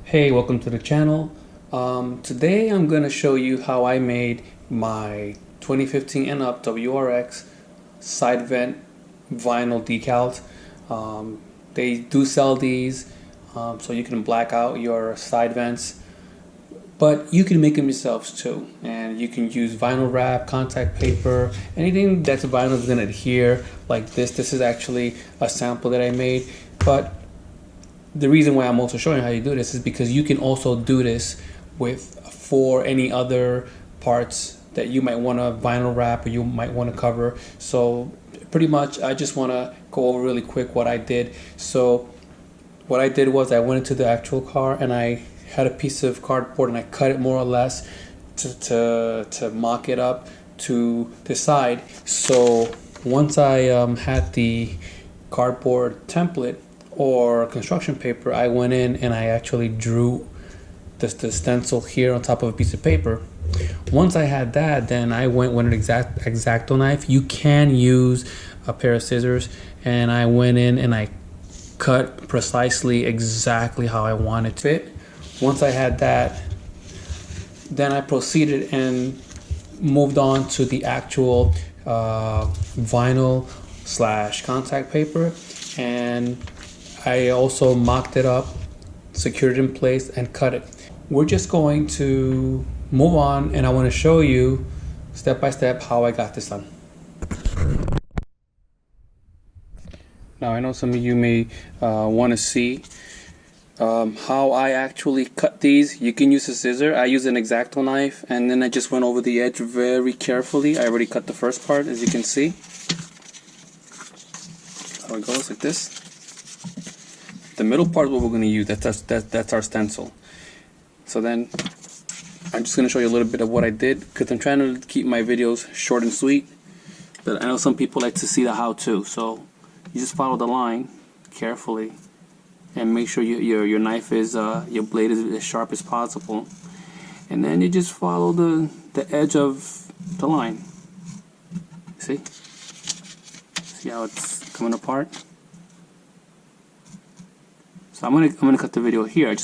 Hey, welcome to the channel. Today I'm going to show you how I made my 2015 and up WRX side vent vinyl decals. They do sell these so you can black out your side vents, but you can make them yourselves too, and you can use vinyl wrap, contact paper, anything that's vinyl is going to adhere like this. This is actually a sample that I made, but the reason why I'm also showing how you do this is because you can also do this for any other parts that you might want to vinyl wrap or you might want to cover. So pretty much I just want to go over really quick what I did. So what I did was I went into the actual car and I had a piece of cardboard and I cut it more or less to mock it up to the side. So once I had the cardboard template or construction paper, I went in and I actually drew the stencil here on top of a piece of paper. Once I had that, then I went with an X-Acto knife. You can use a pair of scissors, and I went in and I cut precisely exactly how I wanted to fit. Once I had that, then I proceeded and moved on to the actual vinyl / contact paper, and I also mocked it up, secured it in place, and cut it. We're just going to move on, and I want to show you step by step how I got this done. Now I know some of you may want to see how I actually cut these. You can use a scissor. I use an X-Acto knife, and then I just went over the edge very carefully. I already cut the first part, as you can see. How it goes, like this. The middle part is what we're going to use. That's our stencil. So then I'm just going to show you a little bit of what I did, because I'm trying to keep my videos short and sweet, but I know some people like to see the how-to. So you just follow the line carefully and make sure your knife is your blade is as sharp as possible, and then you just follow the edge of the line. See how it's coming apart? So I'm gonna cut the video here. I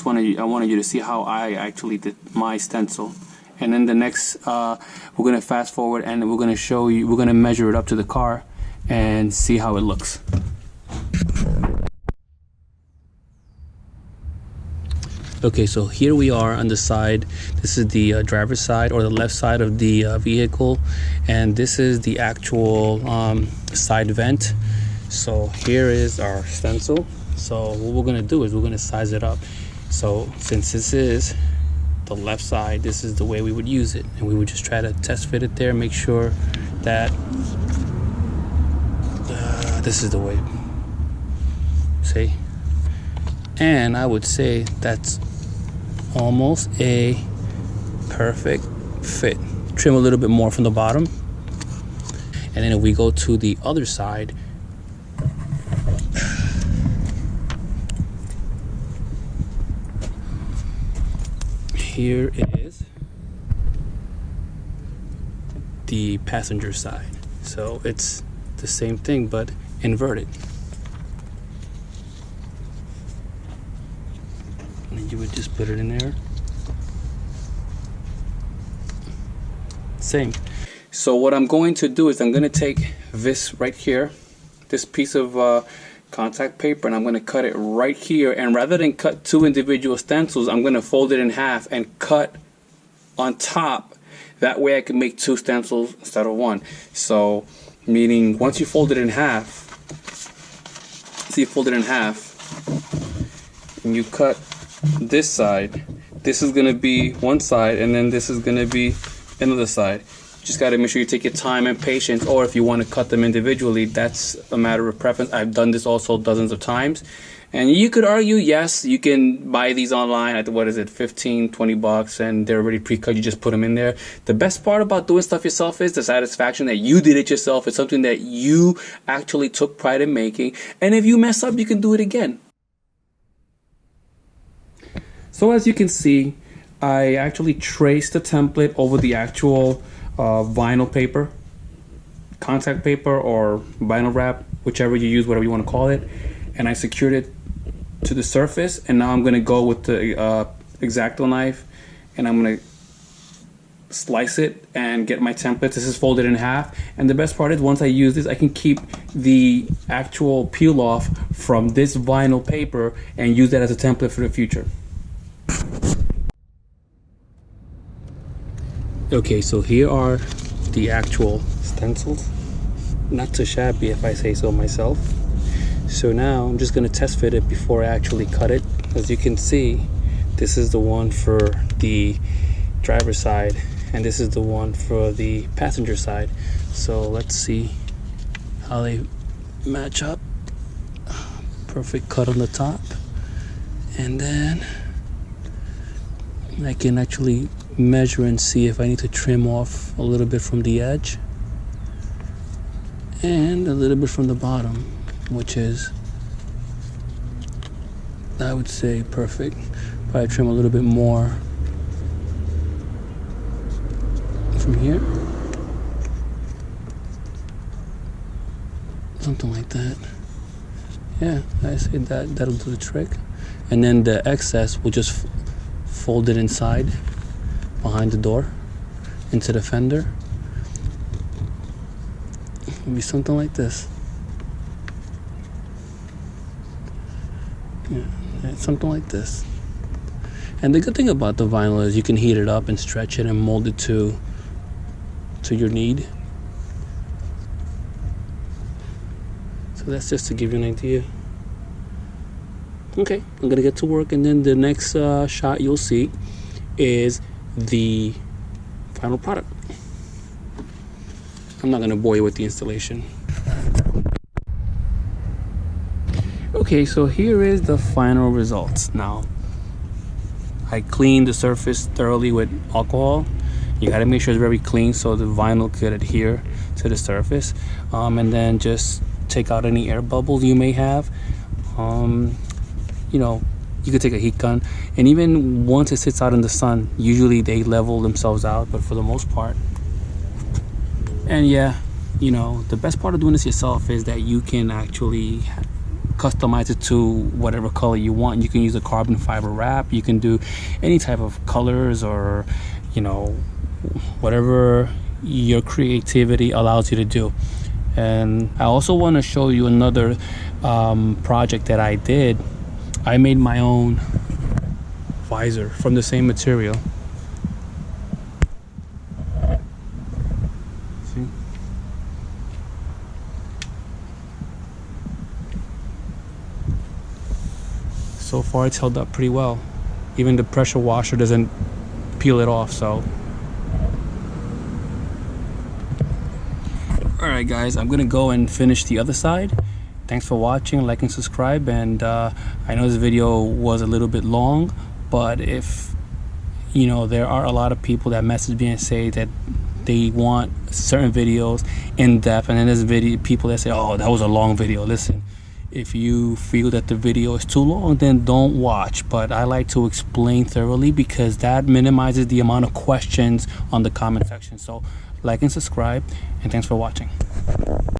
wanted you to see how I actually did my stencil, and then the next we're gonna fast forward and we're gonna show you. We're gonna measure it up to the car and see how it looks. Okay, so here we are on the side. This is the driver's side, or the left side of the vehicle, and this is the actual side vent. So here is our stencil. So what we're going to do is we're going to size it up. So since this is the left side, this is the way we would use it, and we would just try to test fit it there, make sure that this is the way. See? And I would say that's almost a perfect fit. Trim a little bit more from the bottom, and then if we go to the other side, here is the passenger side. So it's the same thing but inverted. And you would just put it in there. Same. So what I'm going to do is I'm going to take this right here, this piece of contact paper, and I'm going to cut it right here, and rather than cut two individual stencils, I'm going to fold it in half and cut on top. That way I can make two stencils instead of one. So meaning once you fold it in half, so you fold it in half and you cut this side, this is going to be one side, and then this is going to be another side. Just got to make sure you take your time and patience, or if you want to cut them individually, that's a matter of preference. I've done this also dozens of times, and you could argue, yes, you can buy these online at, what is it, 15, 20 bucks, and they're already pre-cut. You just put them in there. The best part about doing stuff yourself is the satisfaction that you did it yourself. It's something that you actually took pride in making, and if you mess up, you can do it again. So as you can see, I actually traced the template over the actual vinyl paper, contact paper, or vinyl wrap, whichever you use, whatever you want to call it, and I secured it to the surface. And now I'm going to go with the X-Acto knife, and I'm gonna slice it and get my template. This is folded in half, and the best part is once I use this, I can keep the actual peel off from this vinyl paper and use that as a template for the future. Okay, so here are the actual stencils. Not too shabby if I say so myself. So now I'm just going to test fit it before I actually cut it. As you can see, this is the one for the driver's side and this is the one for the passenger side. So let's see how they match up. Perfect cut on the top, and then I can actually measure and see if I need to trim off a little bit from the edge and a little bit from the bottom, which is, I would say, perfect. Probably trim a little bit more from here, something like that. Yeah, I say that'll do the trick. And then the excess will just fold it inside behind the door into the fender. It'll be something like this. Yeah, something like this. And the good thing about the vinyl is you can heat it up and stretch it and mold it to your need. So that's just to give you an idea. Okay, I'm gonna get to work, and then the next shot you'll see is the final product. I'm not gonna bore you with the installation. Okay, so here is the final results. Now, I cleaned the surface thoroughly with alcohol. You gotta make sure it's very clean so the vinyl could adhere to the surface. And then just take out any air bubbles you may have. You know, you could take a heat gun, and even once it sits out in the sun, usually they level themselves out, but for the most part. And yeah, you know, the best part of doing this yourself is that you can actually customize it to whatever color you want. You can use a carbon fiber wrap, you can do any type of colors, or you know, whatever your creativity allows you to do. And I also want to show you another project that I did. I made my own visor from the same material. See? So far it's held up pretty well. Even the pressure washer doesn't peel it off, so. Alright guys, I'm gonna go and finish the other side. Thanks for watching, like and subscribe, and I know this video was a little bit long, but if you know, there are a lot of people that message me and say that they want certain videos in depth, and then there's people that say, oh, that was a long video. Listen, if you feel that the video is too long, then don't watch, but I like to explain thoroughly because that minimizes the amount of questions on the comment section. So like and subscribe, and thanks for watching.